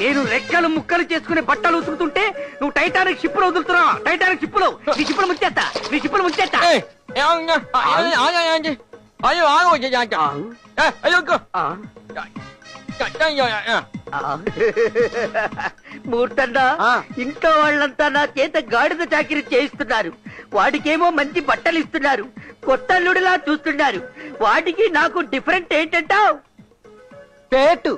నేను రెక్కలు ముక్కలు చేసుకునే బట్టలు ఉతుకుతుంటే నువ్వు టైటానిక్ షిప్ లో వదులుతున్నా. టైటానిక్ షిప్ లో నీ షిప్పులు ముంచేస్తా, నీ షిప్పులు ముంచేస్తా. మూర్తన్నా, ఇంట్లో వాళ్ళంతా నా చేత గాడిద చాకిరి చేయిస్తున్నారు. వాడికేమో మంచి బట్టలు ఇస్తున్నారు, కొత్త అల్లుడిలా చూస్తున్నారు. వాటికి నాకు డిఫరెంట్ ఏంటంటావు? పేటు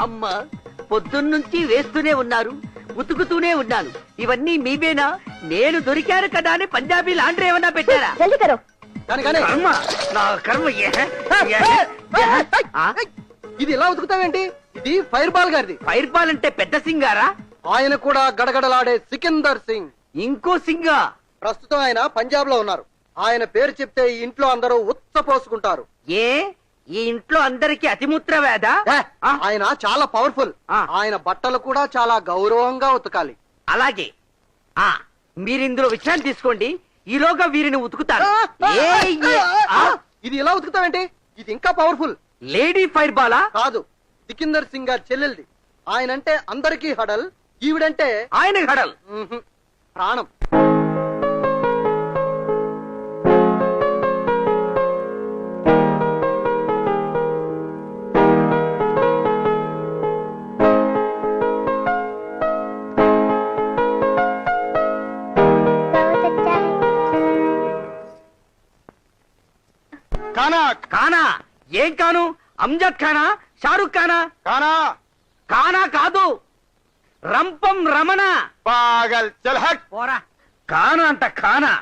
అమ్మా, పొద్దున్నుంచి వేస్తూనే ఉన్నారు, ఉతుకుతూనే ఉన్నాను. ఇవన్నీ మీవేనా? నేను దొరికాను కదా అని పంజాబీ లాండ్రీ ఏమన్నా పెట్టారా? కర్మ, నా కర్మ. ఇది ఎలా ఉతుకుతావేంటి? ఇది ఫైర్ బాల్ గారిది. ఫైర్ బాల్ అంటే పెద్ద సింగారా? ఆయన కూడా గడగడలాడే సికిందర్ సింగ్. ఇంకో సింగా? ప్రస్తుతం ఆయన పంజాబ్ లో ఉన్నారు. ఆయన పేరు చెప్తే ఈ ఇంట్లో అందరూ ఉచ్చపోసుకుంటారు. ఏ, ఈ ఇంట్లో అందరికి అతిమూత్ర వేద? ఆయన చాలా పవర్ఫుల్. ఆయన బట్టలు కూడా చాలా గౌరవంగా ఉతకాలి. అలాగే, మీరిందులో విశ్రాంతి తీసుకోండి, ఈలోగా వీరిని ఉతుకుతారు. ఇది ఎలా ఉతుకుతావేంటి? ఇది ఇంకా పవర్ఫుల్. Lady fire Bala? కాదు, సికిందర్ సింగ్ గారి చెల్లెల్ది. ఆయనంటే అందరికీ హడల్, ఈవిడంటే ఆయన హడల్. ప్రాణం. కానా? ఏం కాను? అమ్జద్ ఖానా? షారుఖ్ ఖానా? కానా కాదు, రంపం రమణ. పాగల్ చల్ హట్. పోరా. కానా అంట కానా.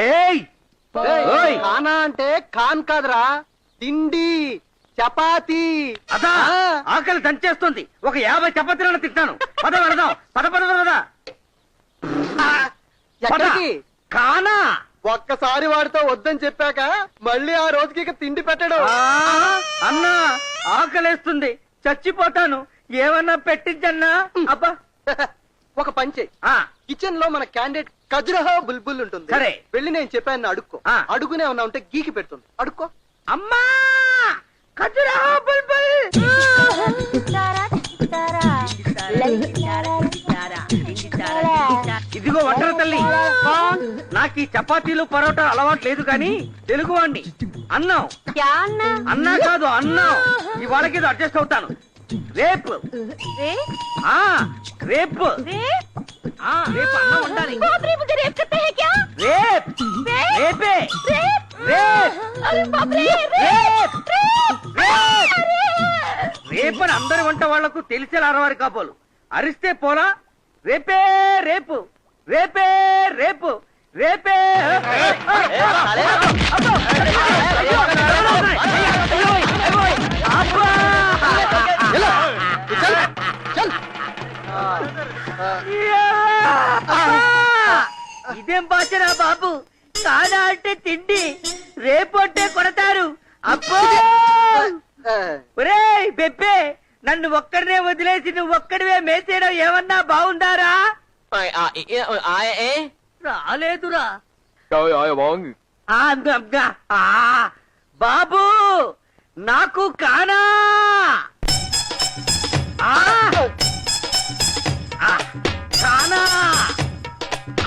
ఏయ్, ఖానా అంటే ఖాన్ కాదురా, తిండి, చపాతీ. అదా, ఆకలి దంచేస్తుంది. ఒక 50 చపాతీలను తింటాను. పద వెళదాం, పద పద పద. కానా. ఒక్కసారి వాడితో వద్దని చెప్పాక మళ్ళీ ఆ రోజుకి తిండి పెట్టడు. అన్నా, ఆకలేస్తుంది, చచ్చిపోతాను, ఏమన్నా పెట్టించన్నా. అబ్బా, ఒక పంచే. కిచెన్ లో మన క్యాండిడేట్ ఖజురహో బుల్బుల్ ఉంటుంది. సరే, వెళ్ళి నేను చెప్పాను అడుక్కో. అడుగునే ఉన్నా ఉంటే గీకి పెడుతుంది, అడుక్కో. అమ్మా, ఖజురహో బుల్బుల్. ఇదిగో వంటర తల్లి, నాకు ఈ చపాతీలు పరోటా అలవాటు లేదు కానీ తెలుగు వాడిని. అన్నం. అన్నా కాదు, అన్నం. ఇవాళకి ఇది అడ్జస్ట్ అవుతాను. రేపు రేపు రేపు అన్నం ఉండాలి. రేపే రేపని అందరి వంట వాళ్లకు తెలిసేలా అరవారి కాపోలు. అరిస్తే పోలా. రేపే రేపు, రేపే రేపు, రేపే. ఇదేం భాషరా బాబు? కానా అంటే తిండి, రేపు అంటే కొడతారు. అబ్బో, ఒరేయ్ బెబ్బే, నన్ను ఒక్కడినే వదిలేసి నువ్వు ఒక్కడివే మేసేయడం ఏమన్నా బాగుందారా? రాలేదురా. బాబు, నాకు కానా. కానా,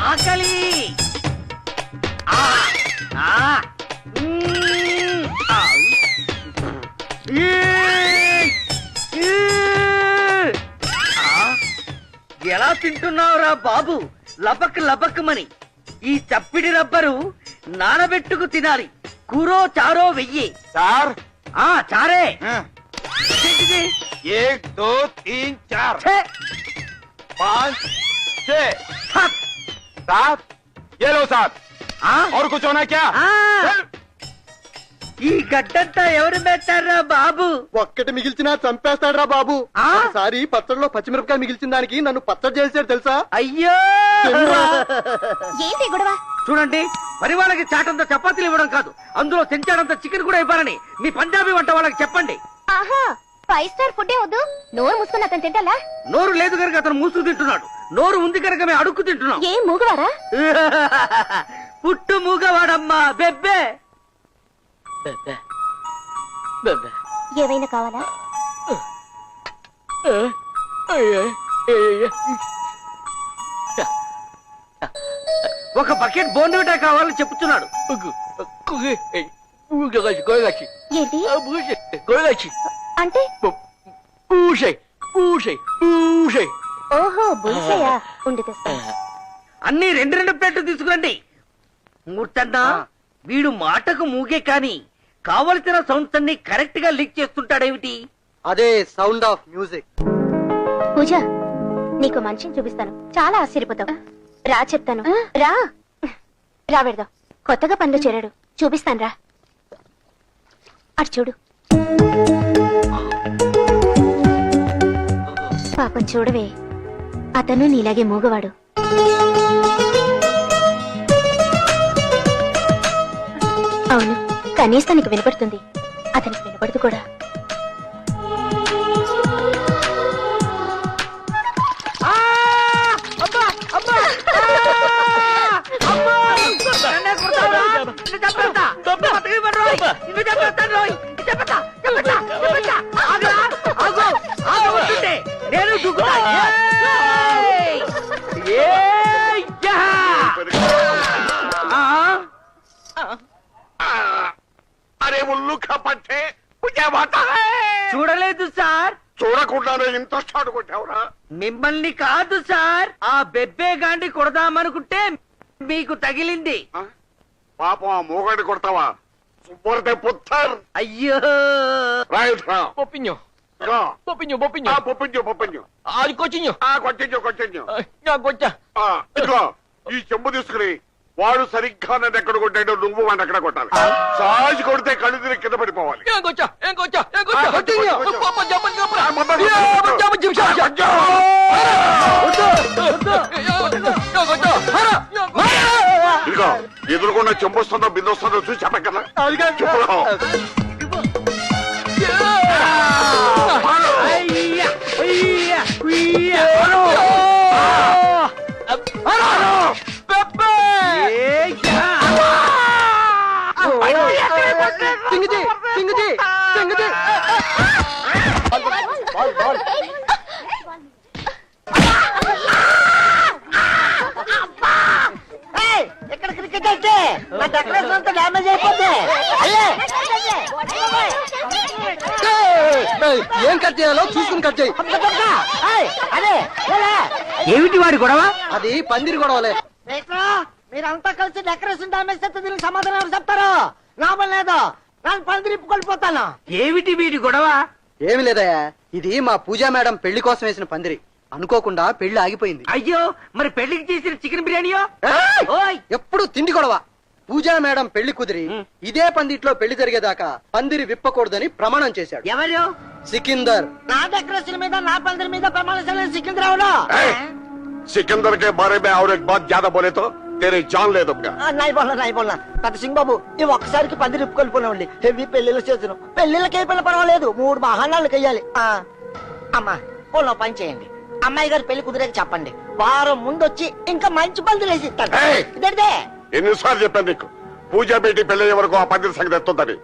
ఆకలి. ఎలా తింటున్నావురా బాబు? లబక్ లబక్మని. ఈ చప్పిడి రబ్బరు నానబెట్టుకు తినాలి. కూరో చారో వెయ్యి. చార్? చారే. 1 2 3 4 5 6 7 ये लो 7. और कुछ होना क्या? ఈ గడ్డంతా ఎవరు పెట్టారా బాబు? ఒక్కటి మిగిల్చినా చంపేస్తాడ్రా బాబు. ఒకసారి పచ్చడిలో పచ్చిమిరపకాయ మిగిల్చిన దానికి నన్ను పచ్చడి చేశాడు తెలుసా? అయ్యో, ఏంటి గొడవ? చూడండి, పని వాళ్ళకి చాటంత చపాతీలు ఇవ్వడం కాదు, అందులో చెంచాడంత చికెన్ కూడా ఇవ్వాలని మీ పంజాబీ వంట వాళ్ళకి చెప్పండి. ఆహా, 5 స్టార్ ఫుడ్ వద్దు, నోరు మూసుకుని అతను తింటాలా? నోరు లేదు కనుక అతను మూసుకు తింటున్నాడు, నోరు ఉంది కనుక మేము అడుక్కు తింటున్నాం. ఏం మూగవారా? పుట్టు మూగవాడమ్మా బెబ్బే. బెబ్బే బెబ్బే. ఏవైనా కావాలా? ఒక బకెట్ బోన్విటా కావాలని చెప్తున్నాడు. ఏంటి అంటే? ఓహో బుల్సయా, ఉండి తెస్తా. అన్ని రెండు ప్లేట్లు తీసుకురండి. మూర్తన్నా, వీడు మాటకు మూగే కాని కావలసిన సౌండ్స్ అన్ని కరెక్ట్ గా లీక్ చేస్తుంటాడేమిటి? అదే సౌండ్ ఆఫ్ మ్యూజిక్. పూజ, నీకు మనిషిని చూపిస్తాను, చాలా ఆశ్చర్యపోతావు. రా చెప్తాను, రా రా పెడదాం. కొత్తగా పనిలో చేరాడు, చూపిస్తాను రా. అటు చూడు. పాపం చూడవే, అతను నీలాగే మూగవాడు. అవును, కనీసం నీకు వినపడుతుంది, అతనికి వినపడదు కూడా. నేను దూకుతా. అరే ఉల్లు పట్టే చూడలేదు సార్. చూడకుండానే ఇంట్రెస్ట్ ఆడుకుంటావురా? మిమ్మల్ని కాదు సార్, ఆ బెబ్బే గాండి కొడదామనుకుంటే మీకు తగిలింది. పాపం ఆ మూగడి కొడతావా? సుబ్బర్దే పుత్తర్. అయ్యో రైట్ రా. Popinho, రా. popinho, popinho. ఆ పొప్పించు Ah, cotinho. కొట్టించు Na gota. ఇదిగో ఈ చెంబు తీసుకుని వాడు సరిగ్గా నన్ను ఎక్కడ కొట్టాడో నువ్వు వాడిని ఎక్కడ కొట్టాలి. సాజు కొడితే కళ్ళు తిరిగి కింద పడిపోవాలి. Yang gota. cotinho. Papa jangan ngapa. Ah, mama, Jangan jam jam. Yang gota. ఇదిగో ఎదురుకుండా చెంబు వస్తుందో బిందు వస్తుందో చూసి చెప్పక కదా. చెప్పురా. అయ్యా, అయ్యా, అయ్యా. Pepe. ఏయ్యా. సింగజీ సింగజీ సింగజీ. ఎక్కడ క్రికెట్ అయితే నా డెకరేషన్ అంతా డ్యామేజ్ అయిపోద్ది. ఏం కట్ చేయాలో చూసుకుని కట్ చేయి. అదే ఏమిటి వాడి గొడవ? అది పందిరి గొడవలే. మీరంతా కలిసి డెకరేషన్ డ్యామేజ్ చేస్తే దీనికి సమాధానం ఎవరు చెప్తారు? లాభం లేదు, నేను పని తిప్పుకొల్లిపోతాను. ఏమిటి వీడి గొడవ? ఏమి లేదయ్యా, ఇది మా పూజా మేడం పెళ్లి కోసం వేసిన పందిరి. అనుకోకుండా పెళ్లి ఆగిపోయింది. అయ్యో, మరి పెళ్లికి చేసిన చికెన్ బిర్యానీయో? ఓయ్, ఎప్పుడు తిండి గొడవ. పూజా మేడం పెళ్లి కుదిరి ఇదే పందిట్లో పెళ్లి జరిగేదాకా పందిరి విప్పకూడదని ప్రమాణం చేశాడు. ఎవరు? సికిందర్. నా డెకరేషన్ మీద నా పందిరి మీద ప్రమాణం సికింద్రావుడు. सिकंदर के बारे में और एक बात ज्यादा बोले तो तेरे जान ले दूंगा. నాయి బోల్నా పెద్ద సింగ్ బాబు, ఈ ఒక్కసారికి పందిరి విప్పుకొల్లిపోయినండి. హెవీ పెళ్లిళ్ళు చేస్తున్నాం. పెళ్లిళ్ళకి అయిపోయినా పర్వాలేదు, 3 మహానాళ్ళకి వెయ్యాలి. అమ్మా పోలో పని చేయండి, అమ్మాయి గారు పెళ్లి కుదిరేకి చెప్పండి. వారం ముందు వచ్చి ఇంకా మంచి పందిరి వేసి ఇస్తాను. ఇదే ఎన్నిసార్లు చెప్పాను నీకు, పూజా బేటి పెళ్లి వరకు ఆ పందిరి సంగతి ఎత్తుందని.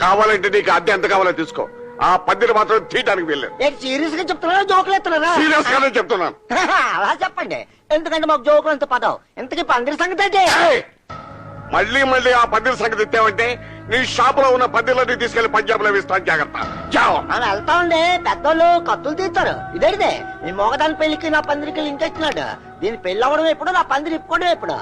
కావాలంటే నీకు అద్దె ఎంత కావాలో తీసుకో, ఆ పందిరి మాత్రం తీయడానికి వెళ్ళాను. సీరియస్ గా చెప్తున్నారా, జోకులు ఎత్తున్నారా? సీరియస్ గానే చెప్తున్నాను. అలా చెప్పండి, ఎందుకంటే మాకు జోకులు అంత పదం. ఇంతకీ పందిరి సంగతి అయితే? మళ్ళీ మళ్ళీ ఆ పందిరి సంగతి ఎత్తావంటే నీ షాప్ లో ఉన్న పందిర్లన్నీ తీసుకెళ్లి పంజాబ్ లో వేస్తాను, జాగ్రత్త. మనం వెళ్తామండి, పెద్దోళ్ళు కత్తులు తీస్తారు. ఇదేంటిదే, నీ మోగదాని పెళ్లికి నా పందిరికి లింక్ ఇచ్చినాడు. దీని పెళ్లి అవ్వడం ఎప్పుడు, నా పందిరి ఇప్పుకోవడం ఎప్పుడు?